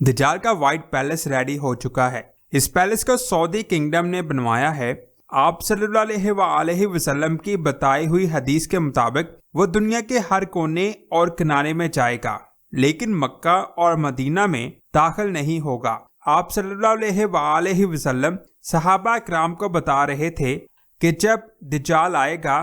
दज्जाल का white palace ready हो चुका है। इस पैलेस को सऊदी किंगडम ने बनवाया है। आप सल्लल्लाहु अलैहि वसल्लम की बताई हुई हदीस के मुताबिक वो दुनिया के हर कोने और किनारे में जाएगा, लेकिन मक्का और मदीना में दाखिल नहीं होगा। आप सल्लल्लाहु अलैहि वसल्लम सहाबा किराम को बता रहे थे कि जब दज्जाल आएगा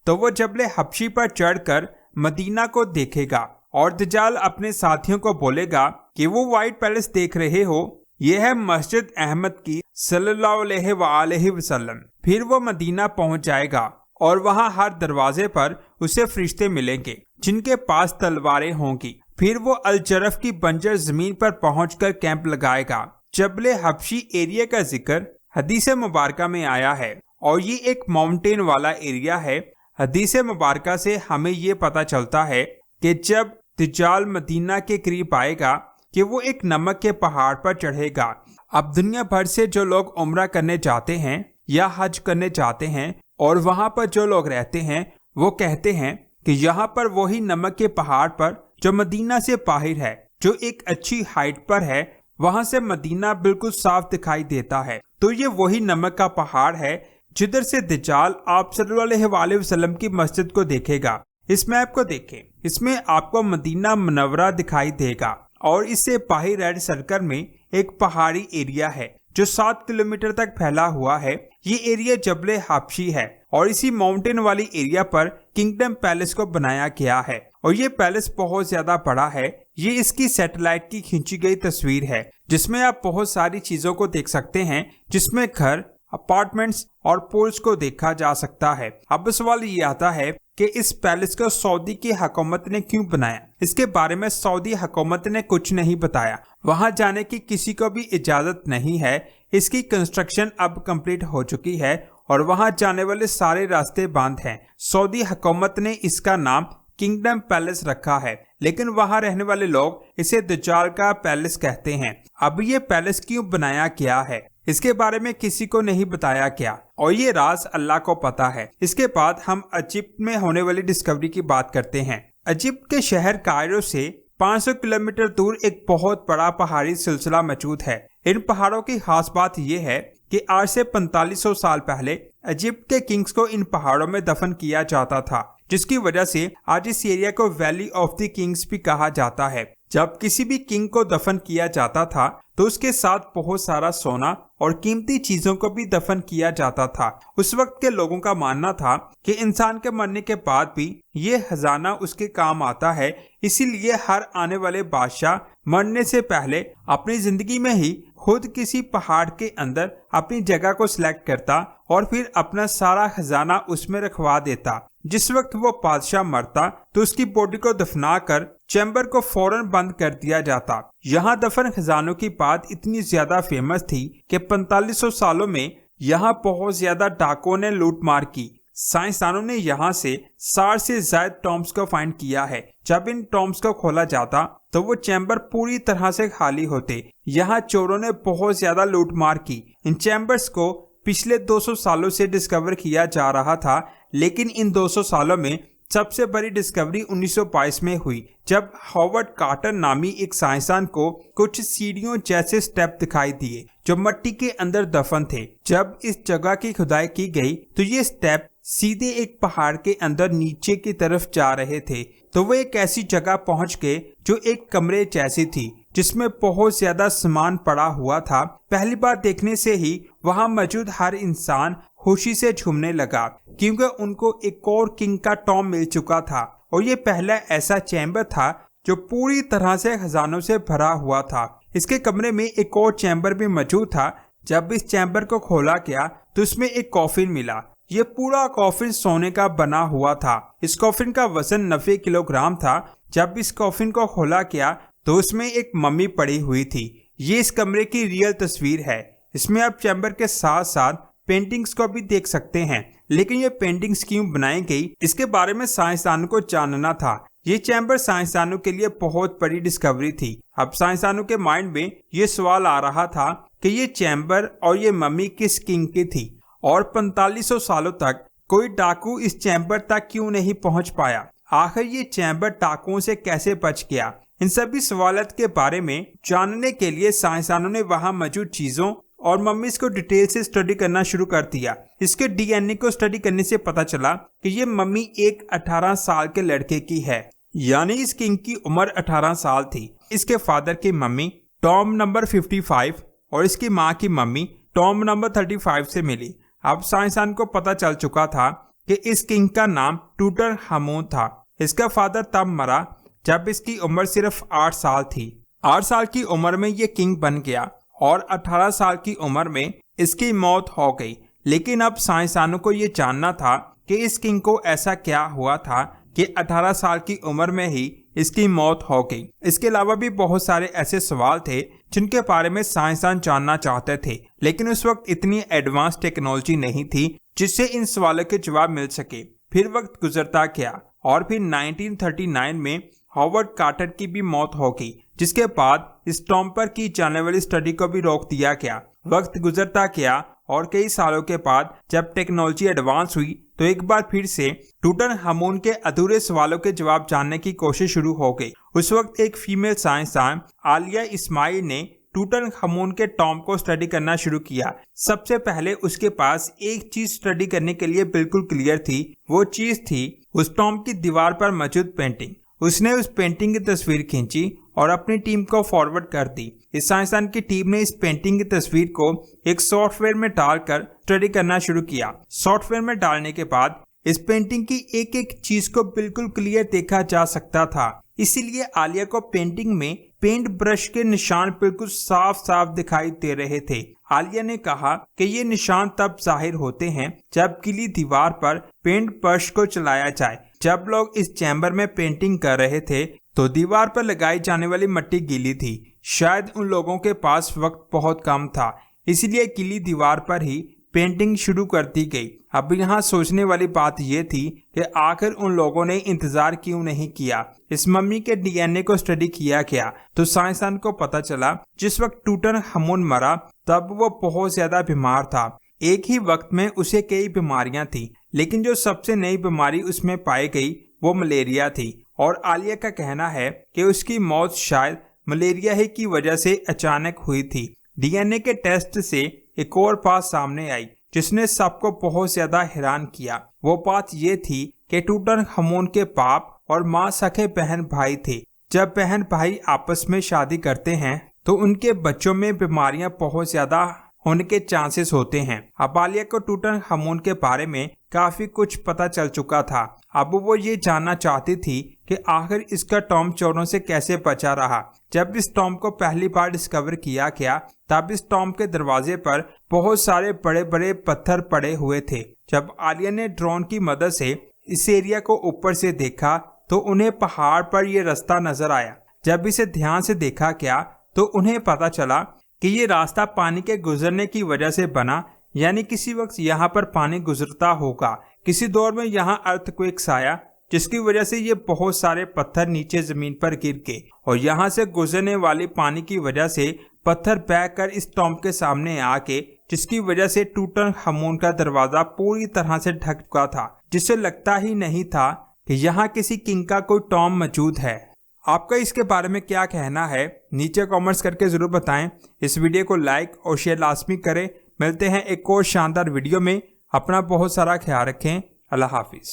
तो वो जबले हबशी पर चढ़कर मदीना को देखेगा और दज्जाल अपने साथियों को बोलेगा कि वो व्हाइट पैलेस देख रहे हो, यह है मस्जिद अहमद की सल्लल्लाहु अलैहि वसल्लम। फिर वो मदीना पहुंच जाएगा और वहां हर दरवाजे पर उसे फरिश्ते मिलेंगे जिनके पास तलवारें होंगी। फिर वो अलजरफ की बंजर जमीन पर पहुंचकर कैंप लगाएगा। जबले हबशी एरिया का जिक्र हदीस मुबारका में आया है और ये एक माउंटेन वाला एरिया है। हदीस मुबारका से हमें ये पता चलता है कि जब दज्जाल मदीना के करीब आएगा कि वो एक नमक के पहाड़ पर चढ़ेगा। अब दुनिया भर से जो लोग उम्रा करने जाते हैं या हज करने जाते हैं और वहां पर जो लोग रहते हैं वो कहते हैं कि यहाँ पर वही नमक के पहाड़ पर जो मदीना से बाहर है, जो एक अच्छी हाइट पर है, वहां से मदीना बिल्कुल साफ दिखाई देता है। तो ये वही नमक का पहाड़ है जिधर से दज्जाल आप सल्लल्लाहु अलैहि वसल्लम की मस्जिद को देखेगा। इस मैप को देखें, इसमें आपको मदीना मुनव्वरा दिखाई देगा और इससे बाहर रेड सर्कल में एक पहाड़ी एरिया है जो 7 किलोमीटर तक फैला हुआ है। ये एरिया जबले हबशी है और इसी माउंटेन वाली एरिया पर किंगडम पैलेस को बनाया गया है और ये पैलेस बहुत ज्यादा बड़ा है। ये इसकी सैटेलाइट की खींची गई तस्वीर है जिसमें आप बहुत सारी चीजों को देख सकते हैं, जिसमें घर, अपार्टमेंट्स और पूल्स को देखा जा सकता है। अब सवाल ये आता है कि इस पैलेस को सऊदी की हुकूमत ने क्यों बनाया। इसके बारे में सऊदी हुकूमत ने कुछ नहीं बताया। वहां जाने की किसी को भी इजाजत नहीं है। इसकी कंस्ट्रक्शन अब कंप्लीट हो चुकी है और वहां जाने वाले सारे रास्ते बंद हैं। सऊदी हुकूमत ने इसका नाम किंगडम पैलेस रखा है, लेकिन वहां रहने वाले लोग इसे दज्जाल का पैलेस कहते हैं। अब ये पैलेस क्यों बनाया गया है इसके बारे में किसी को नहीं बताया गया और ये राज अल्लाह को पता है। इसके बाद हम इजिप्ट में होने वाली डिस्कवरी की बात करते हैं। इजिप्ट के शहर कायरो से 500 किलोमीटर दूर एक बहुत बड़ा पहाड़ी सिलसिला मौजूद है। इन पहाड़ों की खास बात यह है कि आज से 4500 साल पहले इजिप्ट के किंग्स को इन पहाड़ों में दफन किया जाता था, जिसकी वजह से आज इस एरिया को वैली ऑफ द किंग्स भी कहा जाता है। जब किसी भी किंग को दफन किया जाता था तो उसके साथ बहुत सारा सोना और कीमती चीजों को भी दफन किया जाता था। उस वक्त के लोगों का मानना था कि इंसान के मरने के बाद भी ये खजाना उसके काम आता है, इसीलिए हर आने वाले बादशाह मरने से पहले अपनी जिंदगी में ही खुद किसी पहाड़ के अंदर अपनी जगह को सिलेक्ट करता और फिर अपना सारा खजाना उसमें रखवा देता। जिस वक्त वो बादशाह मरता तो उसकी बॉडी को दफना कर चैम्बर को फौरन बंद कर दिया जाता। यहाँ दफन खजानों की बात इतनी ज्यादा फेमस थी कि 4500 सालों में यहाँ बहुत ज्यादा डाकुओं ने लूट मार की। साइंसदानों ने यहाँ से 60 से ज्यादा टॉम्ब्स को फाइंड किया है। जब इन टॉम्ब्स को खोला जाता तो वो चैम्बर पूरी तरह से खाली होते। यहाँ चोरों ने बहुत ज्यादा लूट मार की। इन चैम्बर्स को पिछले 200 सालों से डिस्कवर किया जा रहा था, लेकिन इन 200 सालों में सबसे बड़ी डिस्कवरी 1922 में हुई, जब हॉवर्ड कार्टर नामी एक साइंसदान को कुछ सीढ़ियों जैसे स्टेप दिखाई दिए जो मिट्टी के अंदर दफन थे। जब इस जगह की खुदाई की गई तो ये स्टेप सीधे एक पहाड़ के अंदर नीचे की तरफ जा रहे थे। तो वो एक ऐसी जगह पहुंच गए जो एक कमरे जैसी थी, जिसमें बहुत ज्यादा सामान पड़ा हुआ था। पहली बार देखने से ही वहां मौजूद हर इंसान खुशी से झूमने लगा, क्योंकि उनको एक और किंग का टॉम मिल चुका था और ये पहला ऐसा चैम्बर था जो पूरी तरह से खजानों से भरा हुआ था। इसके कमरे में एक और चैम्बर भी मौजूद था। जब इस चैम्बर को खोला गया तो उसमें एक कॉफिन मिला। ये पूरा कॉफिन सोने का बना हुआ था। इस कॉफिन का वजन 90 किलोग्राम था। जब इस कॉफिन को खोला गया तो उसमें एक मम्मी पड़ी हुई थी। ये इस कमरे की रियल तस्वीर है। इसमें आप चैम्बर के साथ साथ पेंटिंग्स को भी देख सकते हैं, लेकिन ये पेंटिंग्स क्यों बनाई गई इसके बारे में साइंसदानों को जानना था। ये चैम्बर साइंसदानों के लिए बहुत बड़ी डिस्कवरी थी। अब साइंसदानों के माइंड में ये सवाल आ रहा था कि ये चैम्बर और ये मम्मी किस किंग की थी और 4500 सालों तक कोई डाकू इस चैम्बर तक क्यों नहीं पहुंच पाया। आखिर ये चैम्बर डाकुओं से कैसे बच गया। इन सभी सवालात के बारे में जानने के लिए साइंसदानों ने वहां मौजूद चीजों और मम्मीज को डिटेल से स्टडी करना शुरू कर दिया। इसके डीएनए को स्टडी करने से पता चला कि ये मम्मी एक 18 साल के लड़के की है, यानी इस किंग की उम्र 18 साल थी। इसके फादर की मम्मी टॉम नंबर 55 और इसकी माँ की मम्मी टॉम नंबर 35 से मिली। अब साइंसदान को पता चल चुका था कि इस किंग का नाम टूटनखामुन था। इसका फादर तब मरा जब इसकी उम्र सिर्फ 8 साल थी। 8 साल की उम्र में ये किंग बन गया और 18 साल की उम्र में इसकी मौत हो गई। लेकिन अब साइंसदानों को ये जानना था कि इस किंग को ऐसा क्या हुआ था कि 18 साल की उम्र में ही इसकी मौत हो गई। इसके अलावा भी बहुत सारे ऐसे सवाल थे जिनके बारे में साइंसदान जानना चाहते थे, लेकिन उस वक्त इतनी एडवांस टेक्नोलॉजी नहीं थी जिससे इन सवालों के जवाब मिल सके। फिर वक्त गुजरता गया और फिर 1939 में हॉवर्ड कार्टर की भी मौत हो गई, जिसके बाद इस टॉम पर की जाने वाली स्टडी को भी रोक दिया गया। वक्त गुजरता गया और कई सालों के बाद जब टेक्नोलॉजी एडवांस हुई तो एक बार फिर से टूटनखामुन के अधूरे सवालों के जवाब जानने की कोशिश शुरू हो गई। उस वक्त एक फीमेल साइंसदान आलिया इस्माइल ने टूटनखामुन के टॉम को स्टडी करना शुरू किया। सबसे पहले उसके पास एक चीज स्टडी करने के लिए बिल्कुल क्लियर थी। वो चीज थी उस टॉम की दीवार पर मौजूद पेंटिंग। उसने उस पेंटिंग की तस्वीर खींची और अपनी टीम को फॉरवर्ड कर दी। इस साइंसदान की टीम ने इस पेंटिंग की तस्वीर को एक सॉफ्टवेयर में डालकर स्टडी करना शुरू किया। सॉफ्टवेयर में डालने के बाद इस पेंटिंग की एक एक चीज को बिल्कुल क्लियर देखा जा सकता था। इसीलिए आलिया को पेंटिंग में पेंट ब्रश के निशान बिल्कुल साफ साफ दिखाई दे रहे थे। आलिया ने कहा कि ये निशान तब जाहिर होते हैं जब गीली दीवार पर पेंट ब्रश को चलाया जाए। जब लोग इस चैम्बर में पेंटिंग कर रहे थे तो दीवार पर लगाई जाने वाली मिट्टी गीली थी। शायद उन लोगों के पास वक्त बहुत कम था, इसलिए गीली दीवार पर ही पेंटिंग शुरू कर दी गई। अब यहाँ सोचने वाली बात यह थी कि आखिर उन लोगों ने इंतजार क्यों नहीं किया। इस मम्मी के डीएनए को स्टडी किया गया तो साइंसदान को पता चला जिस वक्त टूटनखामुन मरा तब वो बहुत ज्यादा बीमार था। एक ही वक्त में उसे कई बीमारियां थी, लेकिन जो सबसे नई बीमारी उसमें पाई गई वो मलेरिया थी। और आलिया का कहना है कि उसकी मौत शायद मलेरिया ही की वजह से अचानक हुई थी। डीएनए के टेस्ट से एक और बात सामने आई जिसने सबको बहुत ज्यादा हैरान किया। वो बात ये थी कि टूटनखामुन के बाप और माँ सखे बहन भाई थे। जब बहन भाई आपस में शादी करते हैं तो उनके बच्चों में बीमारियां बहुत ज्यादा होने के चांसेस होते हैं। अब आलिया को टूटनखामुन के बारे में काफी कुछ पता चल चुका था। अब वो ये जानना चाहती थी कि आखिर इसका टॉम चोरों से कैसे बचा रहा। जब इस टॉम को पहली बार डिस्कवर किया गया तब इस टॉम के दरवाजे पर बहुत सारे बड़े बड़े पत्थर पड़े हुए थे। जब आलिया ने ड्रोन की मदद से इस एरिया को ऊपर से देखा तो उन्हें पहाड़ पर यह रास्ता नजर आया। जब इसे ध्यान से देखा गया तो उन्हें पता चला कि ये रास्ता पानी के गुजरने की वजह से बना, यानी किसी वक्त यहाँ पर पानी गुजरता होगा। किसी दौर में यहाँ अर्थक्वेक आया जिसकी वजह से ये बहुत सारे पत्थर नीचे जमीन पर गिर गए और यहाँ से गुजरने वाली पानी की वजह से पत्थर बहकर इस टॉम के सामने आके, जिसकी वजह से टूटनखामुन का दरवाजा पूरी तरह से ढक चुका था, जिससे लगता ही नहीं था कि यहाँ किसी किंग का कोई टॉम मौजूद है। आपका इसके बारे में क्या कहना है नीचे कमेंट्स करके जरूर बताएं। इस वीडियो को लाइक और शेयर लाजमी करें। मिलते हैं एक और शानदार वीडियो में। अपना बहुत सारा ख्याल रखें। अल्लाह हाफिज।